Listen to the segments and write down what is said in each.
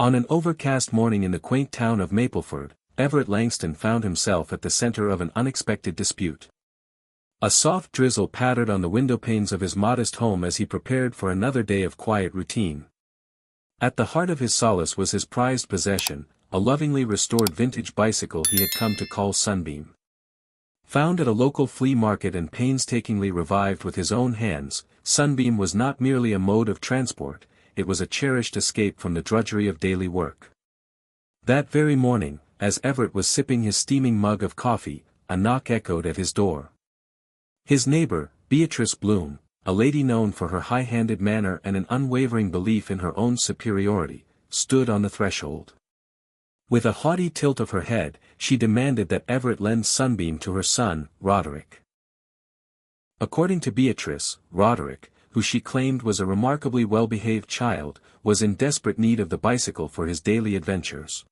On an overcast morning in the quaint town of Mapleford, Everett Langston found himself at the center of an unexpected dispute. A soft drizzle pattered on the windowpanes of his modest home as he prepared for another day of quiet routine. At the heart of his solace was his prized possession, a lovingly restored vintage bicycle he had come to call Sunbeam. Found at a local flea market and painstakingly revived with his own hands, Sunbeam was not merely a mode of transport, it was a cherished escape from the drudgery of daily work. That very morning, as Everett was sipping his steaming mug of coffee, a knock echoed at his door. His neighbor, Beatrice Bloom, a lady known for her high-handed manner and an unwavering belief in her own superiority, stood on the threshold. With a haughty tilt of her head, she demanded that Everett lend Sunbeam to her son, Roderick. According to Beatrice, Roderick, who she claimed was a remarkably well-behaved child, was in desperate need of the bicycle for his daily adventures.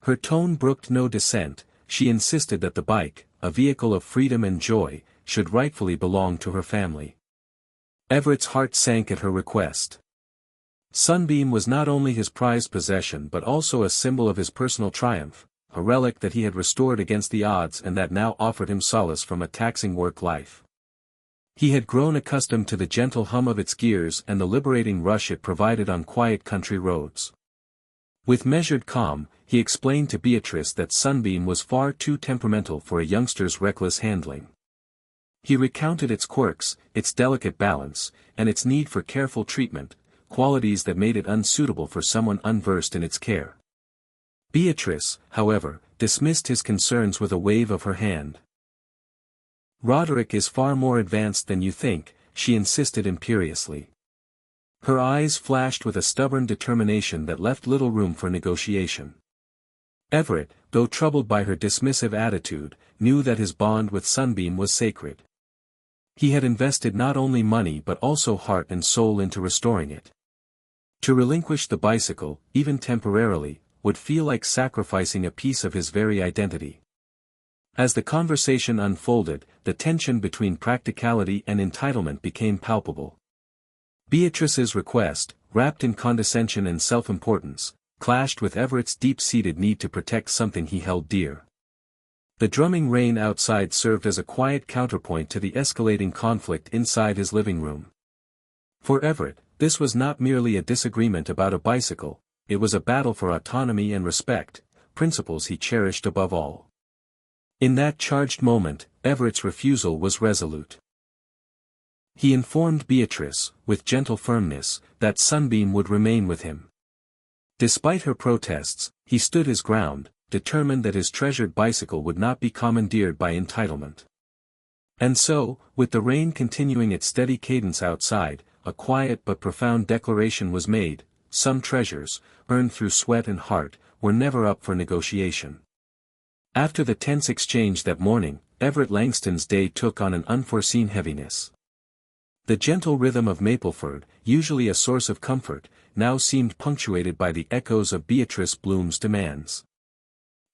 Her tone brooked no dissent, she insisted that the bike, a vehicle of freedom and joy, should rightfully belong to her family. Everett's heart sank at her request. Sunbeam was not only his prized possession but also a symbol of his personal triumph, a relic that he had restored against the odds and that now offered him solace from a taxing work life. He had grown accustomed to the gentle hum of its gears and the liberating rush it provided on quiet country roads. With measured calm, he explained to Beatrice that Sunbeam was far too temperamental for a youngster's reckless handling. He recounted its quirks, its delicate balance, and its need for careful treatment, qualities that made it unsuitable for someone unversed in its care. Beatrice, however, dismissed his concerns with a wave of her hand. "Roderick is far more advanced than you think," she insisted imperiously. Her eyes flashed with a stubborn determination that left little room for negotiation. Everett, though troubled by her dismissive attitude, knew that his bond with Sunbeam was sacred. He had invested not only money but also heart and soul into restoring it. To relinquish the bicycle, even temporarily, would feel like sacrificing a piece of his very identity. As the conversation unfolded, the tension between practicality and entitlement became palpable. Beatrice's request, wrapped in condescension and self-importance, clashed with Everett's deep-seated need to protect something he held dear. The drumming rain outside served as a quiet counterpoint to the escalating conflict inside his living room. For Everett, this was not merely a disagreement about a bicycle, it was a battle for autonomy and respect, principles he cherished above all. In that charged moment, Everett's refusal was resolute. He informed Beatrice, with gentle firmness, that Sunbeam would remain with him. Despite her protests, he stood his ground, determined that his treasured bicycle would not be commandeered by entitlement. And so, with the rain continuing its steady cadence outside, a quiet but profound declaration was made: some treasures, earned through sweat and heart, were never up for negotiation. After the tense exchange that morning, Everett Langston's day took on an unforeseen heaviness. The gentle rhythm of Mapleford, usually a source of comfort, now seemed punctuated by the echoes of Beatrice Bloom's demands.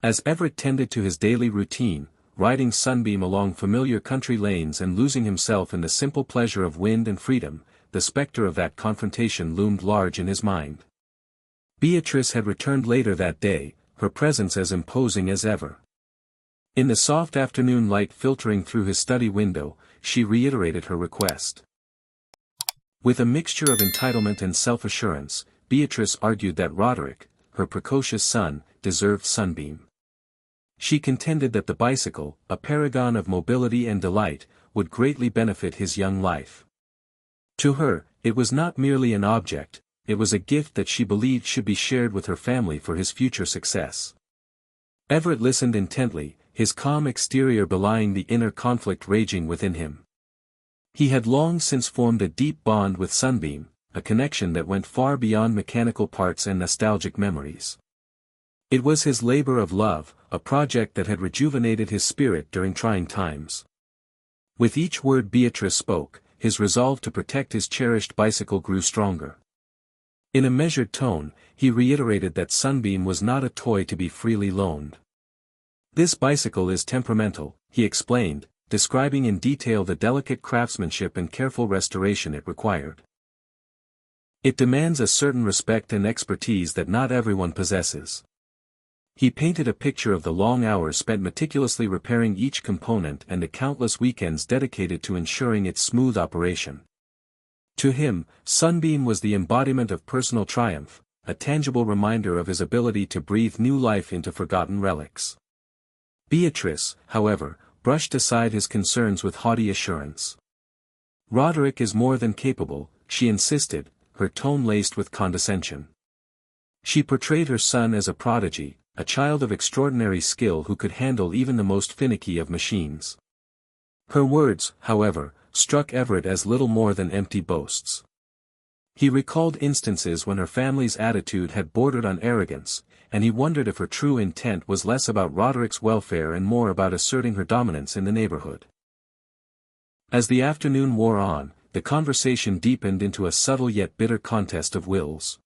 As Everett tended to his daily routine, riding Sunbeam along familiar country lanes and losing himself in the simple pleasure of wind and freedom, the specter of that confrontation loomed large in his mind. Beatrice had returned later that day, her presence as imposing as ever. In the soft afternoon light filtering through his study window, she reiterated her request. With a mixture of entitlement and self-assurance, Beatrice argued that Roderick, her precocious son, deserved Sunbeam. She contended that the bicycle, a paragon of mobility and delight, would greatly benefit his young life. To her, it was not merely an object, it was a gift that she believed should be shared with her family for his future success. Everett listened intently, his calm exterior belying the inner conflict raging within him. He had long since formed a deep bond with Sunbeam, a connection that went far beyond mechanical parts and nostalgic memories. It was his labor of love, a project that had rejuvenated his spirit during trying times. With each word Beatrice spoke, his resolve to protect his cherished bicycle grew stronger. In a measured tone, he reiterated that Sunbeam was not a toy to be freely loaned. "This bicycle is temperamental," he explained, describing in detail the delicate craftsmanship and careful restoration it required. It demands a certain respect and expertise that not everyone possesses. He painted a picture of the long hours spent meticulously repairing each component and the countless weekends dedicated to ensuring its smooth operation. To him, Sunbeam was the embodiment of personal triumph, a tangible reminder of his ability to breathe new life into forgotten relics. Beatrice, however, brushed aside his concerns with haughty assurance. "Roderick is more than capable," she insisted, her tone laced with condescension. She portrayed her son as a prodigy, a child of extraordinary skill who could handle even the most finicky of machines. Her words, however, struck Everett as little more than empty boasts. He recalled instances when her family's attitude had bordered on arrogance, and he wondered if her true intent was less about Roderick's welfare and more about asserting her dominance in the neighborhood. As the afternoon wore on, the conversation deepened into a subtle yet bitter contest of wills.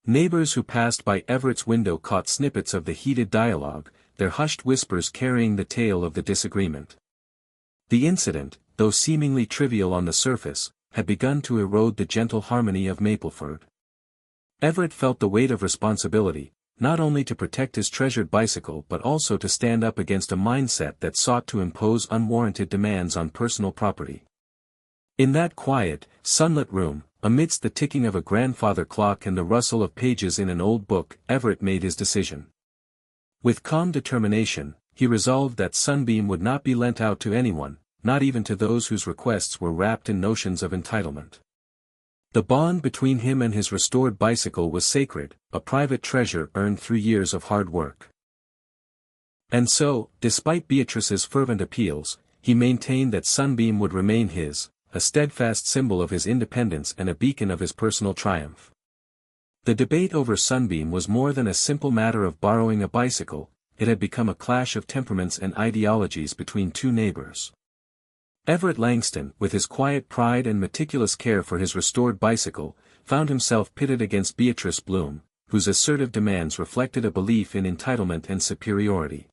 Neighbors who passed by Everett's window caught snippets of the heated dialogue, their hushed whispers carrying the tale of the disagreement. The incident, though seemingly trivial on the surface, had begun to erode the gentle harmony of Mapleford. Everett felt the weight of responsibility, not only to protect his treasured bicycle but also to stand up against a mindset that sought to impose unwarranted demands on personal property. In that quiet, sunlit room, amidst the ticking of a grandfather clock and the rustle of pages in an old book, Everett made his decision. With calm determination, he resolved that Sunbeam would not be lent out to anyone, not even to those whose requests were wrapped in notions of entitlement. The bond between him and his restored bicycle was sacred, a private treasure earned through years of hard work. And so, despite Beatrice's fervent appeals, he maintained that Sunbeam would remain his, a steadfast symbol of his independence and a beacon of his personal triumph. The debate over Sunbeam was more than a simple matter of borrowing a bicycle, it had become a clash of temperaments and ideologies between two neighbors. Everett Langston, with his quiet pride and meticulous care for his restored bicycle, found himself pitted against Beatrice Bloom, whose assertive demands reflected a belief in entitlement and superiority.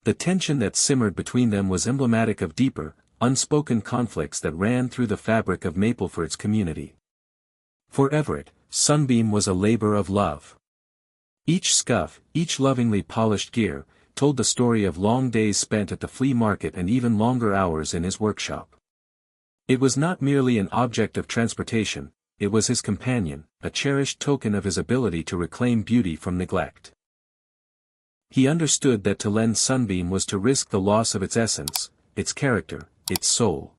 The tension that simmered between them was emblematic of deeper, unspoken conflicts that ran through the fabric of Mapleford's community. For Everett, Sunbeam was a labor of love. Each scuff, each lovingly polished gear, told the story of long days spent at the flea market and even longer hours in his workshop. It was not merely an object of transportation, it was his companion, a cherished token of his ability to reclaim beauty from neglect. He understood that to lend Sunbeam was to risk the loss of its essence, its character, its soul.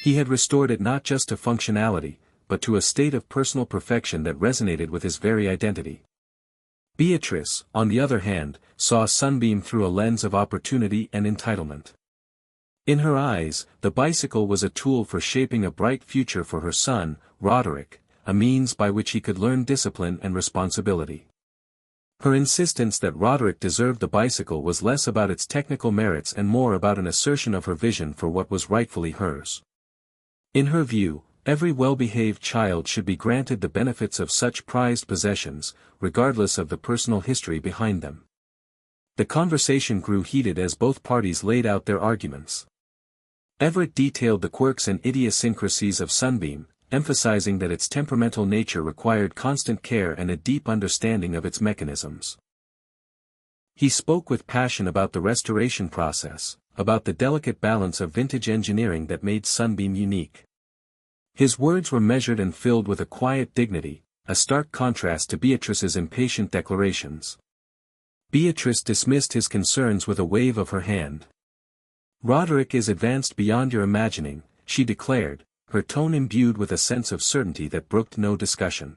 He had restored it not just to functionality, but to a state of personal perfection that resonated with his very identity. Beatrice, on the other hand, saw Sunbeam through a lens of opportunity and entitlement. In her eyes, the bicycle was a tool for shaping a bright future for her son, Roderick, a means by which he could learn discipline and responsibility. Her insistence that Roderick deserved the bicycle was less about its technical merits and more about an assertion of her vision for what was rightfully hers. In her view, every well-behaved child should be granted the benefits of such prized possessions, regardless of the personal history behind them. The conversation grew heated as both parties laid out their arguments. Everett detailed the quirks and idiosyncrasies of Sunbeam, emphasizing that its temperamental nature required constant care and a deep understanding of its mechanisms. He spoke with passion about the restoration process, about the delicate balance of vintage engineering that made Sunbeam unique. His words were measured and filled with a quiet dignity, a stark contrast to Beatrice's impatient declarations. Beatrice dismissed his concerns with a wave of her hand. "Roderick is advanced beyond your imagining," she declared, her tone imbued with a sense of certainty that brooked no discussion.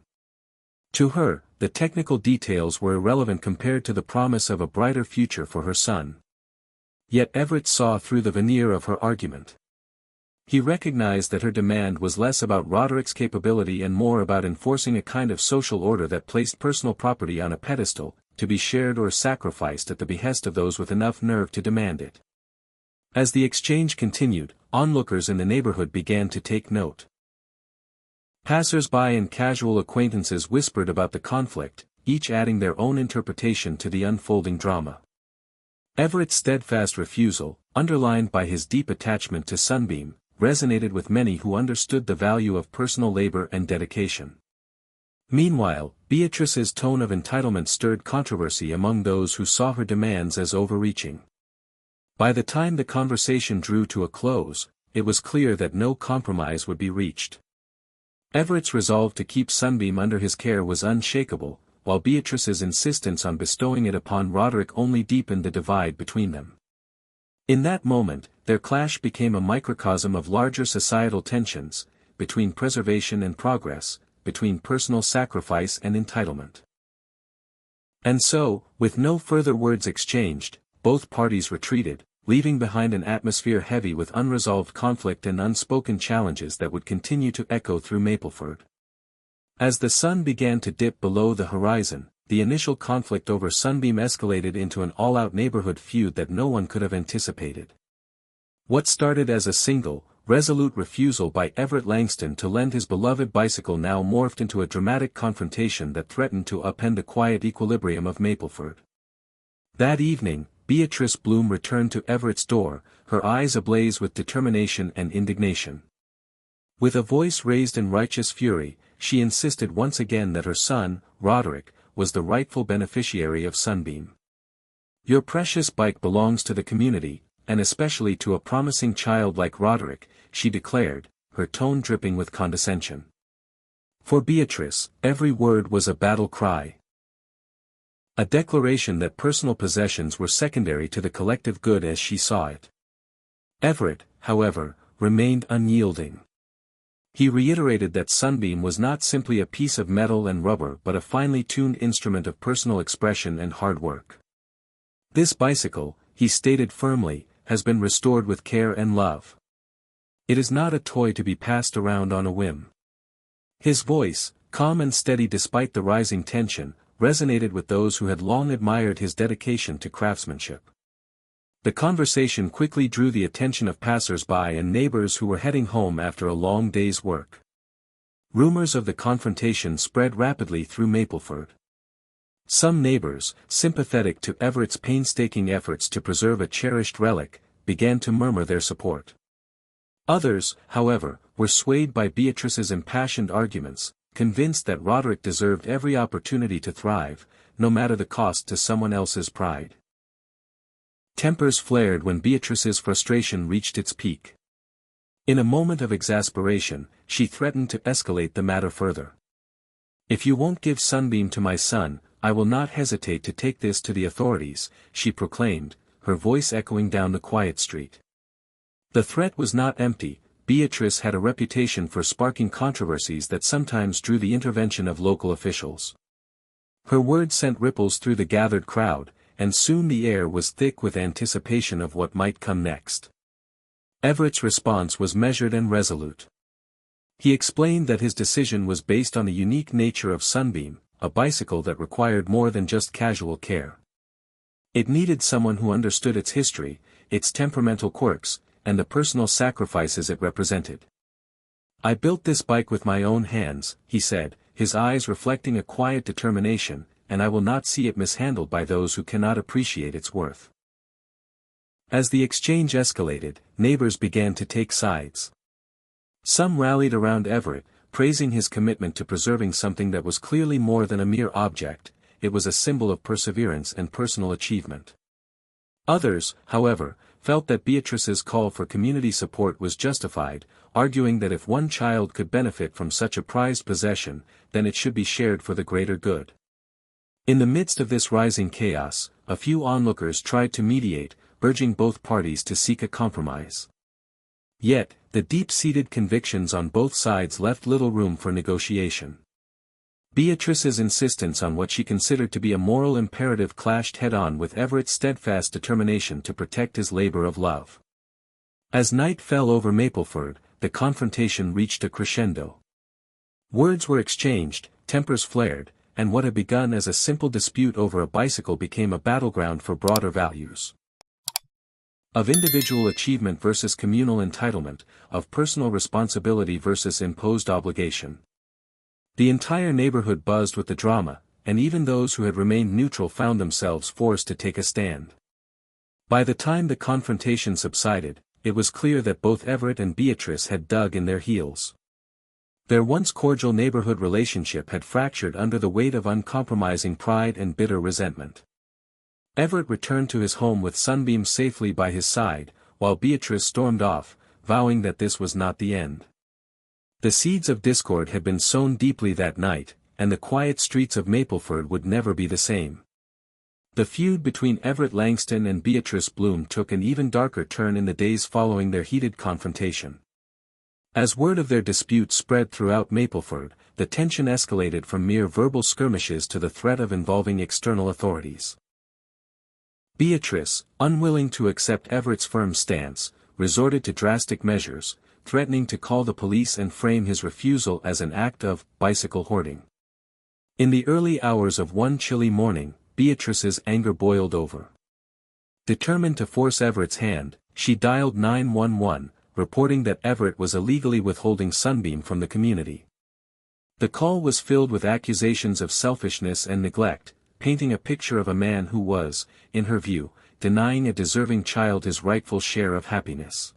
To her, the technical details were irrelevant compared to the promise of a brighter future for her son. Yet Everett saw through the veneer of her argument. He recognized that her demand was less about Roderick's capability and more about enforcing a kind of social order that placed personal property on a pedestal, to be shared or sacrificed at the behest of those with enough nerve to demand it. As the exchange continued, onlookers in the neighborhood began to take note. Passers-by and casual acquaintances whispered about the conflict, each adding their own interpretation to the unfolding drama. Everett's steadfast refusal, underlined by his deep attachment to Sunbeam, resonated with many who understood the value of personal labor and dedication. Meanwhile, Beatrice's tone of entitlement stirred controversy among those who saw her demands as overreaching. By the time the conversation drew to a close, it was clear that no compromise would be reached. Everett's resolve to keep Sunbeam under his care was unshakable, while Beatrice's insistence on bestowing it upon Roderick only deepened the divide between them. In that moment, their clash became a microcosm of larger societal tensions, between preservation and progress, between personal sacrifice and entitlement. And so, with no further words exchanged, both parties retreated, leaving behind an atmosphere heavy with unresolved conflict and unspoken challenges that would continue to echo through Mapleford. As the sun began to dip below the horizon, the initial conflict over Sunbeam escalated into an all-out neighborhood feud that no one could have anticipated. What started as a single, resolute refusal by Everett Langston to lend his beloved bicycle now morphed into a dramatic confrontation that threatened to upend the quiet equilibrium of Mapleford. That evening, Beatrice Bloom returned to Everett's door, her eyes ablaze with determination and indignation. With a voice raised in righteous fury, she insisted once again that her son, Roderick, was the rightful beneficiary of Sunbeam. "Your precious bike belongs to the community, and especially to a promising child like Roderick," she declared, her tone dripping with condescension. For Beatrice, every word was a battle cry. A declaration that personal possessions were secondary to the collective good as she saw it. Everett, however, remained unyielding. He reiterated that Sunbeam was not simply a piece of metal and rubber but a finely tuned instrument of personal expression and hard work. "This bicycle," he stated firmly, "has been restored with care and love. It is not a toy to be passed around on a whim." His voice, calm and steady despite the rising tension, resonated with those who had long admired his dedication to craftsmanship. The conversation quickly drew the attention of passers-by and neighbors who were heading home after a long day's work. Rumors of the confrontation spread rapidly through Mapleford. Some neighbors, sympathetic to Everett's painstaking efforts to preserve a cherished relic, began to murmur their support. Others, however, were swayed by Beatrice's impassioned arguments, convinced that Roderick deserved every opportunity to thrive, no matter the cost to someone else's pride. Tempers flared when Beatrice's frustration reached its peak. In a moment of exasperation, she threatened to escalate the matter further. "If you won't give Sunbeam to my son, I will not hesitate to take this to the authorities," she proclaimed, her voice echoing down the quiet street. The threat was not empty. Beatrice had a reputation for sparking controversies that sometimes drew the intervention of local officials. Her words sent ripples through the gathered crowd, and soon the air was thick with anticipation of what might come next. Everett's response was measured and resolute. He explained that his decision was based on the unique nature of Sunbeam, a bicycle that required more than just casual care. It needed someone who understood its history, its temperamental quirks, and the personal sacrifices it represented. "I built this bike with my own hands," he said, his eyes reflecting a quiet determination, "and I will not see it mishandled by those who cannot appreciate its worth." As the exchange escalated, neighbors began to take sides. Some rallied around Everett, praising his commitment to preserving something that was clearly more than a mere object. It was a symbol of perseverance and personal achievement. Others, however, felt that Beatrice's call for community support was justified, arguing that if one child could benefit from such a prized possession, then it should be shared for the greater good. In the midst of this rising chaos, a few onlookers tried to mediate, urging both parties to seek a compromise. Yet, the deep-seated convictions on both sides left little room for negotiation. Beatrice's insistence on what she considered to be a moral imperative clashed head-on with Everett's steadfast determination to protect his labor of love. As night fell over Mapleford, the confrontation reached a crescendo. Words were exchanged, tempers flared, and what had begun as a simple dispute over a bicycle became a battleground for broader values. Of individual achievement versus communal entitlement, of personal responsibility versus imposed obligation. The entire neighborhood buzzed with the drama, and even those who had remained neutral found themselves forced to take a stand. By the time the confrontation subsided, it was clear that both Everett and Beatrice had dug in their heels. Their once cordial neighborhood relationship had fractured under the weight of uncompromising pride and bitter resentment. Everett returned to his home with Sunbeam safely by his side, while Beatrice stormed off, vowing that this was not the end. The seeds of discord had been sown deeply that night, and the quiet streets of Mapleford would never be the same. The feud between Everett Langston and Beatrice Bloom took an even darker turn in the days following their heated confrontation. As word of their dispute spread throughout Mapleford, the tension escalated from mere verbal skirmishes to the threat of involving external authorities. Beatrice, unwilling to accept Everett's firm stance, resorted to drastic measures, threatening to call the police and frame his refusal as an act of bicycle hoarding. In the early hours of one chilly morning, Beatrice's anger boiled over. Determined to force Everett's hand, she dialed 911, reporting that Everett was illegally withholding Sunbeam from the community. The call was filled with accusations of selfishness and neglect, painting a picture of a man who was, in her view, denying a deserving child his rightful share of happiness.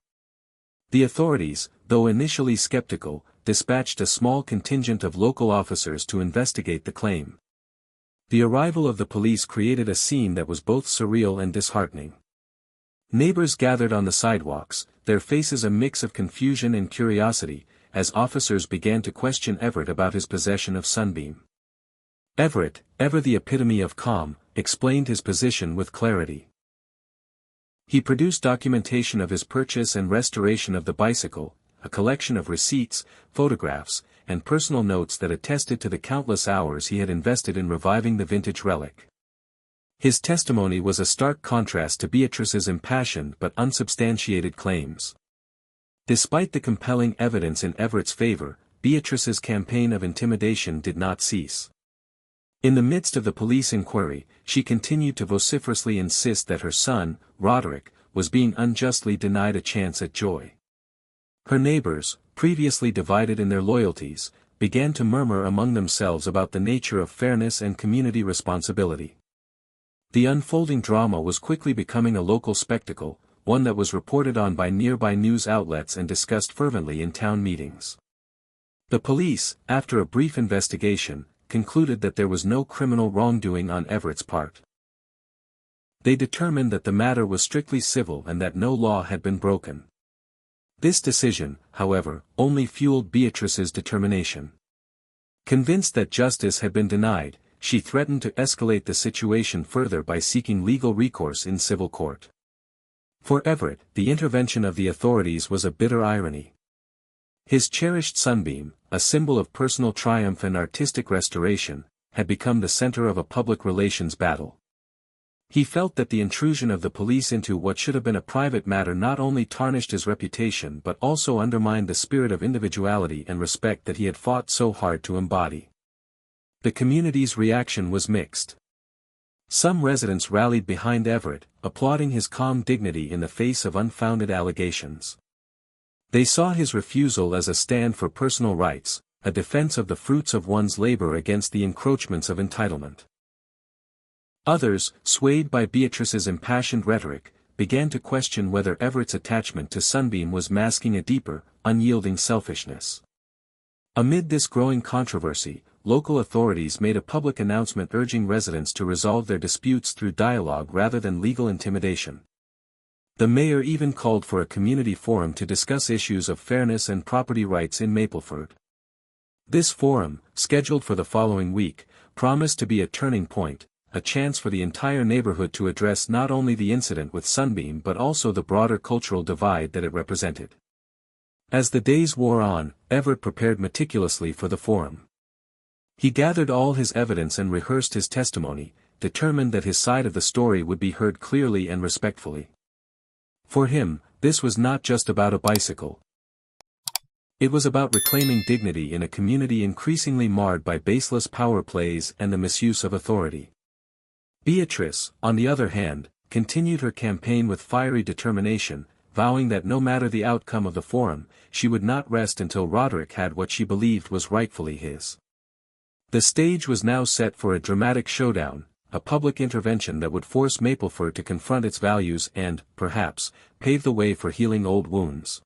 The authorities, though initially skeptical, dispatched a small contingent of local officers to investigate the claim. The arrival of the police created a scene that was both surreal and disheartening. Neighbors gathered on the sidewalks, their faces a mix of confusion and curiosity, as officers began to question Everett about his possession of Sunbeam. Everett, ever the epitome of calm, explained his position with clarity. He produced documentation of his purchase and restoration of the bicycle, a collection of receipts, photographs, and personal notes that attested to the countless hours he had invested in reviving the vintage relic. His testimony was a stark contrast to Beatrice's impassioned but unsubstantiated claims. Despite the compelling evidence in Everett's favor, Beatrice's campaign of intimidation did not cease. In the midst of the police inquiry, she continued to vociferously insist that her son, Roderick, was being unjustly denied a chance at joy. Her neighbors, previously divided in their loyalties, began to murmur among themselves about the nature of fairness and community responsibility. The unfolding drama was quickly becoming a local spectacle, one that was reported on by nearby news outlets and discussed fervently in town meetings. The police, after a brief investigation, concluded that there was no criminal wrongdoing on Everett's part. They determined that the matter was strictly civil and that no law had been broken. This decision, however, only fueled Beatrice's determination. Convinced that justice had been denied, she threatened to escalate the situation further by seeking legal recourse in civil court. For Everett, the intervention of the authorities was a bitter irony. His cherished Sunbeam, a symbol of personal triumph and artistic restoration, had become the center of a public relations battle. He felt that the intrusion of the police into what should have been a private matter not only tarnished his reputation but also undermined the spirit of individuality and respect that he had fought so hard to embody. The community's reaction was mixed. Some residents rallied behind Everett, applauding his calm dignity in the face of unfounded allegations. They saw his refusal as a stand for personal rights, a defense of the fruits of one's labor against the encroachments of entitlement. Others, swayed by Beatrice's impassioned rhetoric, began to question whether Everett's attachment to Sunbeam was masking a deeper, unyielding selfishness. Amid this growing controversy, local authorities made a public announcement urging residents to resolve their disputes through dialogue rather than legal intimidation. The mayor even called for a community forum to discuss issues of fairness and property rights in Mapleford. This forum, scheduled for the following week, promised to be a turning point, a chance for the entire neighborhood to address not only the incident with Sunbeam but also the broader cultural divide that it represented. As the days wore on, Everett prepared meticulously for the forum. He gathered all his evidence and rehearsed his testimony, determined that his side of the story would be heard clearly and respectfully. For him, this was not just about a bicycle. It was about reclaiming dignity in a community increasingly marred by baseless power plays and the misuse of authority. Beatrice, on the other hand, continued her campaign with fiery determination, vowing that no matter the outcome of the forum, she would not rest until Roderick had what she believed was rightfully his. The stage was now set for a dramatic showdown, a public intervention that would force Mapleford to confront its values and, perhaps, pave the way for healing old wounds.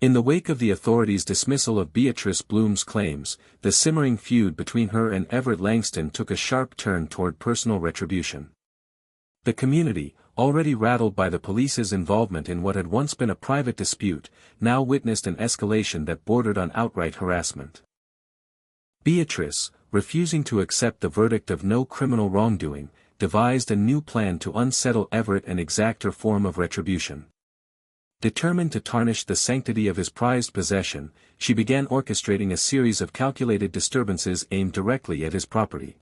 In the wake of the authorities' dismissal of Beatrice Bloom's claims, the simmering feud between her and Everett Langston took a sharp turn toward personal retribution. The community, already rattled by the police's involvement in what had once been a private dispute, now witnessed an escalation that bordered on outright harassment. Beatrice, refusing to accept the verdict of no criminal wrongdoing, devised a new plan to unsettle Everett and exact her form of retribution. Determined to tarnish the sanctity of his prized possession, she began orchestrating a series of calculated disturbances aimed directly at his property.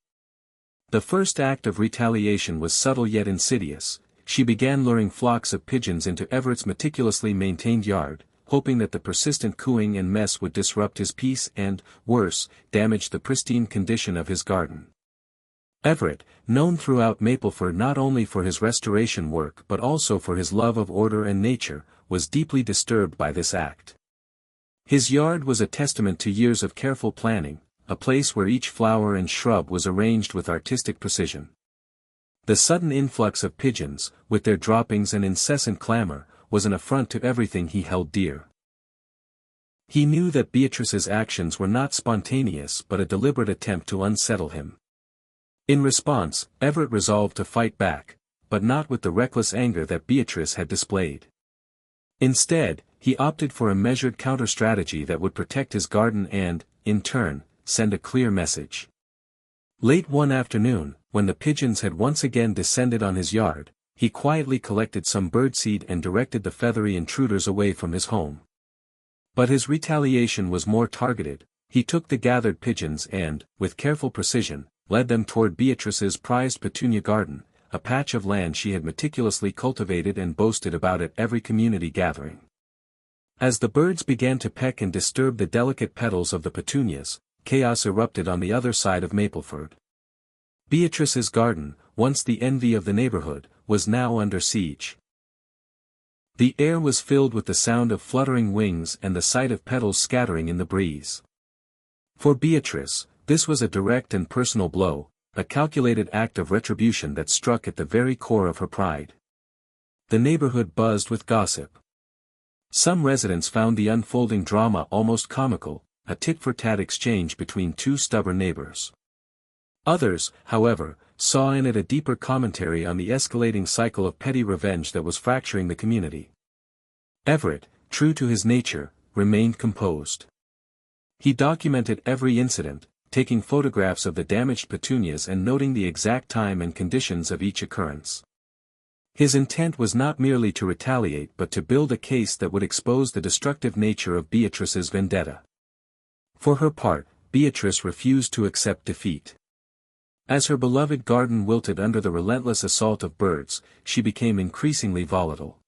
The first act of retaliation was subtle yet insidious. She began luring flocks of pigeons into Everett's meticulously maintained yard, hoping that the persistent cooing and mess would disrupt his peace and, worse, damage the pristine condition of his garden. Everett, known throughout Mapleford not only for his restoration work but also for his love of order and nature, was deeply disturbed by this act. His yard was a testament to years of careful planning, a place where each flower and shrub was arranged with artistic precision. The sudden influx of pigeons, with their droppings and incessant clamor, was an affront to everything he held dear. He knew that Beatrice's actions were not spontaneous but a deliberate attempt to unsettle him. In response, Everett resolved to fight back, but not with the reckless anger that Beatrice had displayed. Instead, he opted for a measured counter-strategy that would protect his garden and, in turn, send a clear message. Late one afternoon, when the pigeons had once again descended on his yard, he quietly collected some birdseed and directed the feathery intruders away from his home. But his retaliation was more targeted. He took the gathered pigeons and, with careful precision, led them toward Beatrice's prized petunia garden, a patch of land she had meticulously cultivated and boasted about at every community gathering. As the birds began to peck and disturb the delicate petals of the petunias, chaos erupted on the other side of Mapleford. Beatrice's garden, once the envy of the neighborhood, was now under siege. The air was filled with the sound of fluttering wings and the sight of petals scattering in the breeze. For Beatrice, this was a direct and personal blow, a calculated act of retribution that struck at the very core of her pride. The neighborhood buzzed with gossip. Some residents found the unfolding drama almost comical, a tit-for-tat exchange between two stubborn neighbors. Others, however, saw in it a deeper commentary on the escalating cycle of petty revenge that was fracturing the community. Everett, true to his nature, remained composed. He documented every incident, taking photographs of the damaged petunias and noting the exact time and conditions of each occurrence. His intent was not merely to retaliate but to build a case that would expose the destructive nature of Beatrice's vendetta. For her part, Beatrice refused to accept defeat. As her beloved garden wilted under the relentless assault of birds, she became increasingly volatile.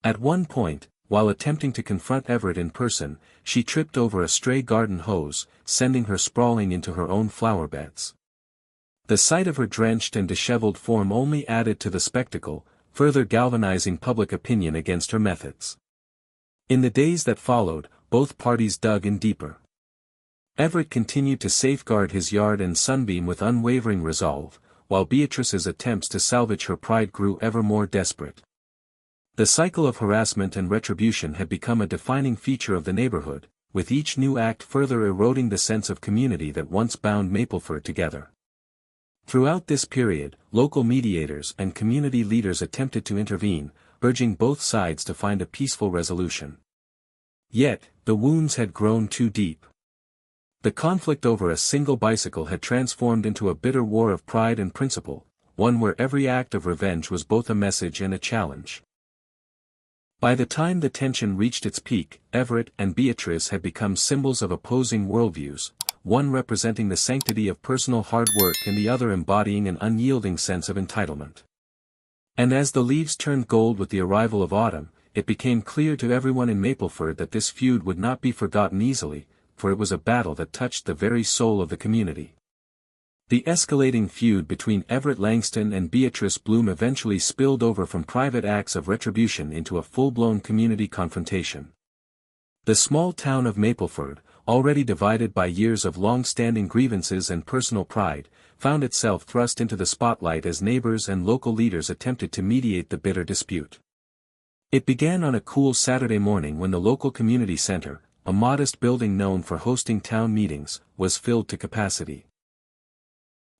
At one point, while attempting to confront Everett in person, she tripped over a stray garden hose, sending her sprawling into her own flower beds. The sight of her drenched and disheveled form only added to the spectacle, further galvanizing public opinion against her methods. In the days that followed, both parties dug in deeper. Everett continued to safeguard his yard and sunbeam with unwavering resolve, while Beatrice's attempts to salvage her pride grew ever more desperate. The cycle of harassment and retribution had become a defining feature of the neighborhood, with each new act further eroding the sense of community that once bound Mapleford together. Throughout this period, local mediators and community leaders attempted to intervene, urging both sides to find a peaceful resolution. Yet, the wounds had grown too deep. The conflict over a single bicycle had transformed into a bitter war of pride and principle, one where every act of revenge was both a message and a challenge. By the time the tension reached its peak, Everett and Beatrice had become symbols of opposing worldviews, one representing the sanctity of personal hard work and the other embodying an unyielding sense of entitlement. And as the leaves turned gold with the arrival of autumn, it became clear to everyone in Mapleford that this feud would not be forgotten easily, for it was a battle that touched the very soul of the community. The escalating feud between Everett Langston and Beatrice Bloom eventually spilled over from private acts of retribution into a full-blown community confrontation. The small town of Mapleford, already divided by years of long-standing grievances and personal pride, found itself thrust into the spotlight as neighbors and local leaders attempted to mediate the bitter dispute. It began on a cool Saturday morning when the local community center, a modest building known for hosting town meetings, was filled to capacity.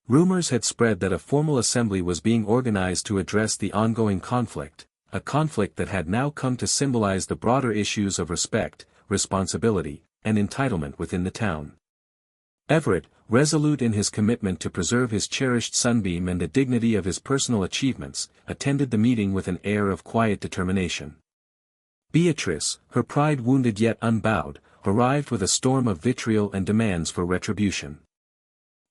Rumors had spread that a formal assembly was being organized to address the ongoing conflict, a conflict that had now come to symbolize the broader issues of respect, responsibility, and entitlement within the town. Everett, resolute in his commitment to preserve his cherished sunbeam and the dignity of his personal achievements, attended the meeting with an air of quiet determination. Beatrice, her pride wounded yet unbowed, arrived with a storm of vitriol and demands for retribution.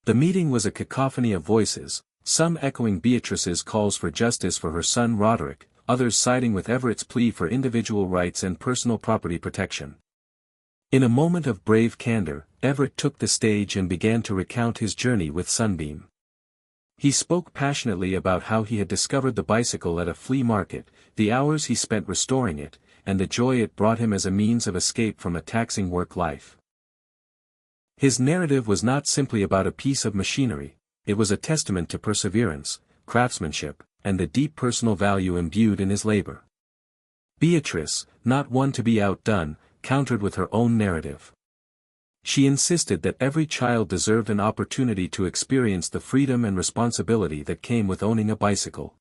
The meeting was a cacophony of voices, some echoing Beatrice's calls for justice for her son Roderick, others siding with Everett's plea for individual rights and personal property protection. In a moment of brave candor, Everett took the stage and began to recount his journey with Sunbeam. He spoke passionately about how he had discovered the bicycle at a flea market, the hours he spent restoring it, and the joy it brought him as a means of escape from a taxing work life. His narrative was not simply about a piece of machinery, it was a testament to perseverance, craftsmanship, and the deep personal value imbued in his labor. Beatrice, not one to be outdone, countered with her own narrative. She insisted that every child deserved an opportunity to experience the freedom and responsibility that came with owning a bicycle.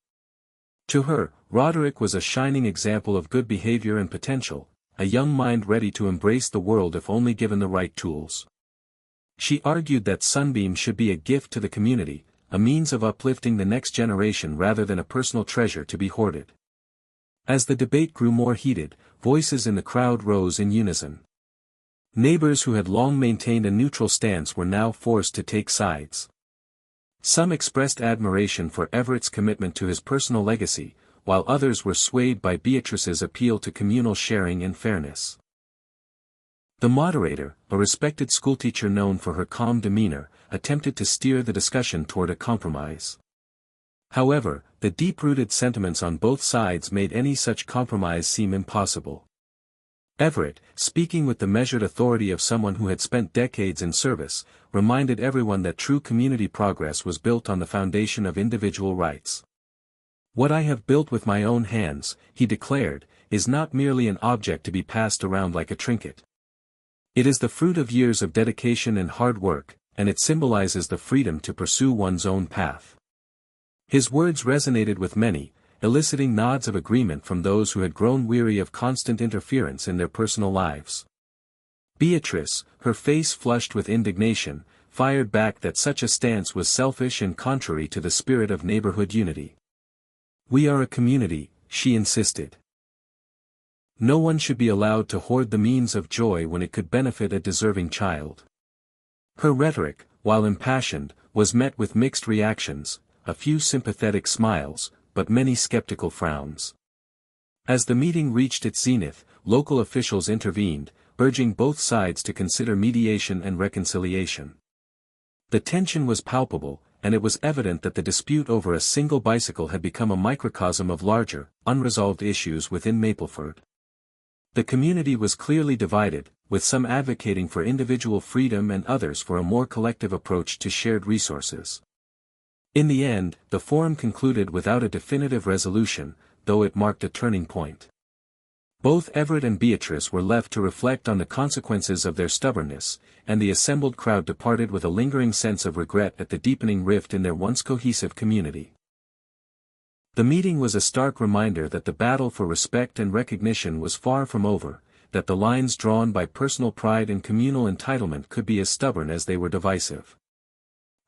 To her, Roderick was a shining example of good behavior and potential, a young mind ready to embrace the world if only given the right tools. She argued that Sunbeam should be a gift to the community, a means of uplifting the next generation rather than a personal treasure to be hoarded. As the debate grew more heated, voices in the crowd rose in unison. Neighbors who had long maintained a neutral stance were now forced to take sides. Some expressed admiration for Everett's commitment to his personal legacy, while others were swayed by Beatrice's appeal to communal sharing and fairness. The moderator, a respected schoolteacher known for her calm demeanor, attempted to steer the discussion toward a compromise. However, the deep-rooted sentiments on both sides made any such compromise seem impossible. Everett, speaking with the measured authority of someone who had spent decades in service, reminded everyone that true community progress was built on the foundation of individual rights. "What I have built with my own hands," he declared, "is not merely an object to be passed around like a trinket. It is the fruit of years of dedication and hard work, and it symbolizes the freedom to pursue one's own path." His words resonated with many, eliciting nods of agreement from those who had grown weary of constant interference in their personal lives. Beatrice, her face flushed with indignation, fired back that such a stance was selfish and contrary to the spirit of neighborhood unity. "We are a community," she insisted. "No one should be allowed to hoard the means of joy when it could benefit a deserving child." Her rhetoric, while impassioned, was met with mixed reactions, a few sympathetic smiles, but many skeptical frowns. As the meeting reached its zenith, local officials intervened, urging both sides to consider mediation and reconciliation. The tension was palpable, and it was evident that the dispute over a single bicycle had become a microcosm of larger, unresolved issues within Mapleford. The community was clearly divided, with some advocating for individual freedom and others for a more collective approach to shared resources. In the end, the forum concluded without a definitive resolution, though it marked a turning point. Both Everett and Beatrice were left to reflect on the consequences of their stubbornness, and the assembled crowd departed with a lingering sense of regret at the deepening rift in their once cohesive community. The meeting was a stark reminder that the battle for respect and recognition was far from over, that the lines drawn by personal pride and communal entitlement could be as stubborn as they were divisive.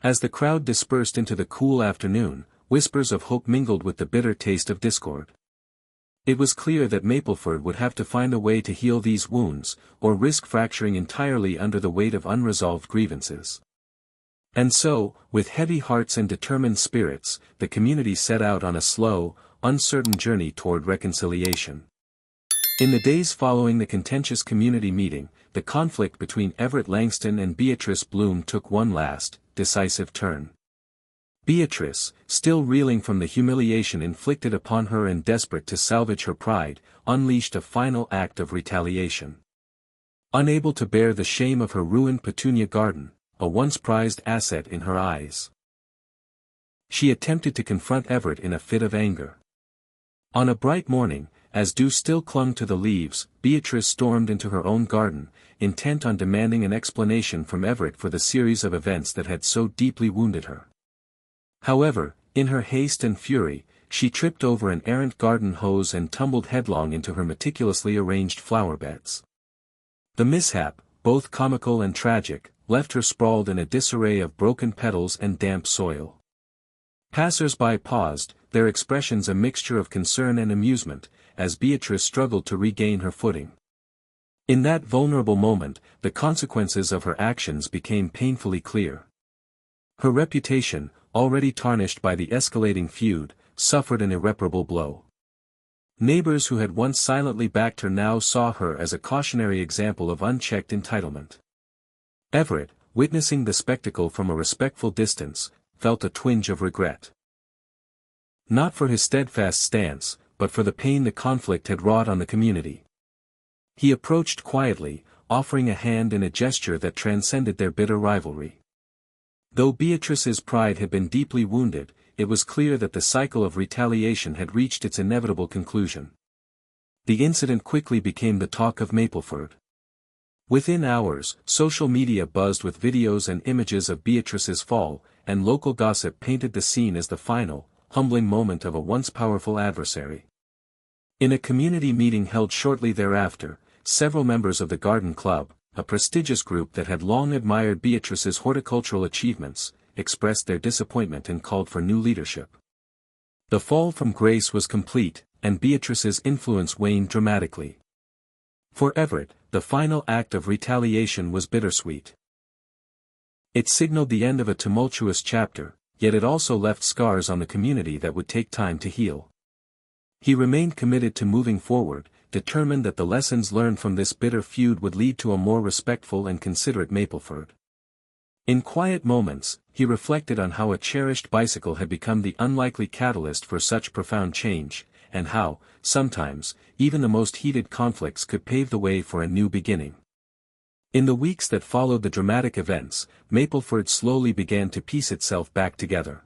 As the crowd dispersed into the cool afternoon, whispers of hope mingled with the bitter taste of discord. It was clear that Mapleford would have to find a way to heal these wounds, or risk fracturing entirely under the weight of unresolved grievances. And so, with heavy hearts and determined spirits, the community set out on a slow, uncertain journey toward reconciliation. In the days following the contentious community meeting, the conflict between Everett Langston and Beatrice Bloom took one last, decisive turn. Beatrice, still reeling from the humiliation inflicted upon her and desperate to salvage her pride, unleashed a final act of retaliation. Unable to bear the shame of her ruined petunia garden, a once prized asset in her eyes. She attempted to confront Everett in a fit of anger. On a bright morning, as dew still clung to the leaves, Beatrice stormed into her own garden, intent on demanding an explanation from Everett for the series of events that had so deeply wounded her. However, in her haste and fury, she tripped over an errant garden hose and tumbled headlong into her meticulously arranged flower beds. The mishap, both comical and tragic, left her sprawled in a disarray of broken petals and damp soil. Passers-by paused, their expressions a mixture of concern and amusement, as Beatrice struggled to regain her footing. In that vulnerable moment, the consequences of her actions became painfully clear. Her reputation, already tarnished by the escalating feud, suffered an irreparable blow. Neighbors who had once silently backed her now saw her as a cautionary example of unchecked entitlement. Everett, witnessing the spectacle from a respectful distance, felt a twinge of regret. Not for his steadfast stance, but for the pain the conflict had wrought on the community. He approached quietly, offering a hand in a gesture that transcended their bitter rivalry. Though Beatrice's pride had been deeply wounded, it was clear that the cycle of retaliation had reached its inevitable conclusion. The incident quickly became the talk of Mapleford. Within hours, social media buzzed with videos and images of Beatrice's fall, and local gossip painted the scene as the final, humbling moment of a once powerful adversary. In a community meeting held shortly thereafter, several members of the Garden Club, a prestigious group that had long admired Beatrice's horticultural achievements, expressed their disappointment and called for new leadership. The fall from grace was complete, and Beatrice's influence waned dramatically. For Everett, the final act of retaliation was bittersweet. It signaled the end of a tumultuous chapter, yet it also left scars on the community that would take time to heal. He remained committed to moving forward, determined that the lessons learned from this bitter feud would lead to a more respectful and considerate Mapleford. In quiet moments, he reflected on how a cherished bicycle had become the unlikely catalyst for such profound change, and how, sometimes, even the most heated conflicts could pave the way for a new beginning. In the weeks that followed the dramatic events, Mapleford slowly began to piece itself back together.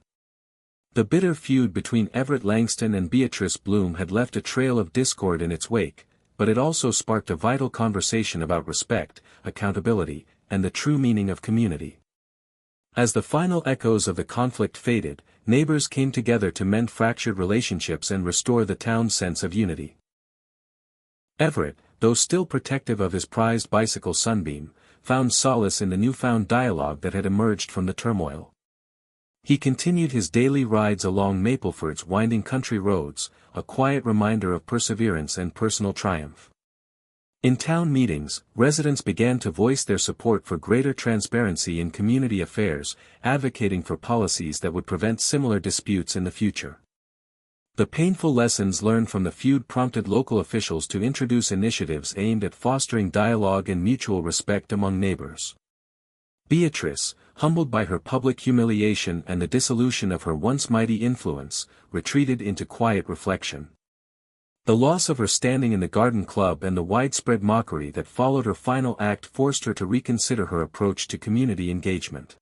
The bitter feud between Everett Langston and Beatrice Bloom had left a trail of discord in its wake, but it also sparked a vital conversation about respect, accountability, and the true meaning of community. As the final echoes of the conflict faded, neighbors came together to mend fractured relationships and restore the town's sense of unity. Everett, though still protective of his prized bicycle Sunbeam, found solace in the newfound dialogue that had emerged from the turmoil. He continued his daily rides along Mapleford's winding country roads, a quiet reminder of perseverance and personal triumph. In town meetings, residents began to voice their support for greater transparency in community affairs, advocating for policies that would prevent similar disputes in the future. The painful lessons learned from the feud prompted local officials to introduce initiatives aimed at fostering dialogue and mutual respect among neighbors. Beatrice, humbled by her public humiliation and the dissolution of her once mighty influence, retreated into quiet reflection. The loss of her standing in the Garden Club and the widespread mockery that followed her final act forced her to reconsider her approach to community engagement.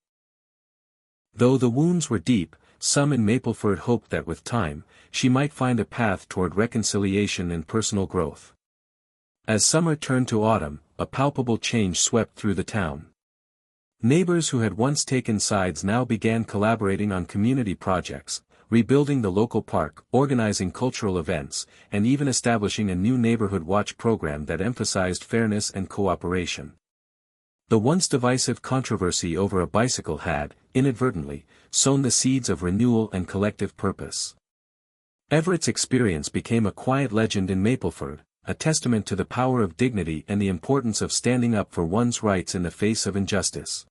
Though the wounds were deep, some in Mapleford hoped that with time, she might find a path toward reconciliation and personal growth. As summer turned to autumn, a palpable change swept through the town. Neighbors who had once taken sides now began collaborating on community projects, rebuilding the local park, organizing cultural events, and even establishing a new neighborhood watch program that emphasized fairness and cooperation. The once divisive controversy over a bicycle had, inadvertently, sown the seeds of renewal and collective purpose. Everett's experience became a quiet legend in Mapleford, a testament to the power of dignity and the importance of standing up for one's rights in the face of injustice.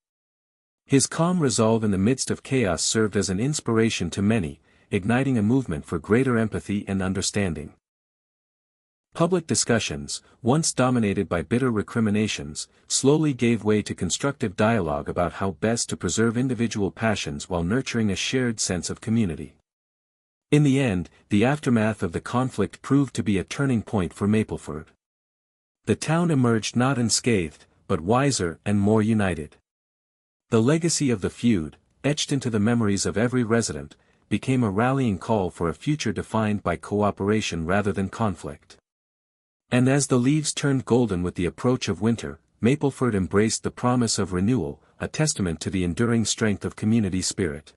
His calm resolve in the midst of chaos served as an inspiration to many, igniting a movement for greater empathy and understanding. Public discussions, once dominated by bitter recriminations, slowly gave way to constructive dialogue about how best to preserve individual passions while nurturing a shared sense of community. In the end, the aftermath of the conflict proved to be a turning point for Mapleford. The town emerged not unscathed, but wiser and more united. The legacy of the feud, etched into the memories of every resident, became a rallying call for a future defined by cooperation rather than conflict. And as the leaves turned golden with the approach of winter, Mapleford embraced the promise of renewal, a testament to the enduring strength of community spirit.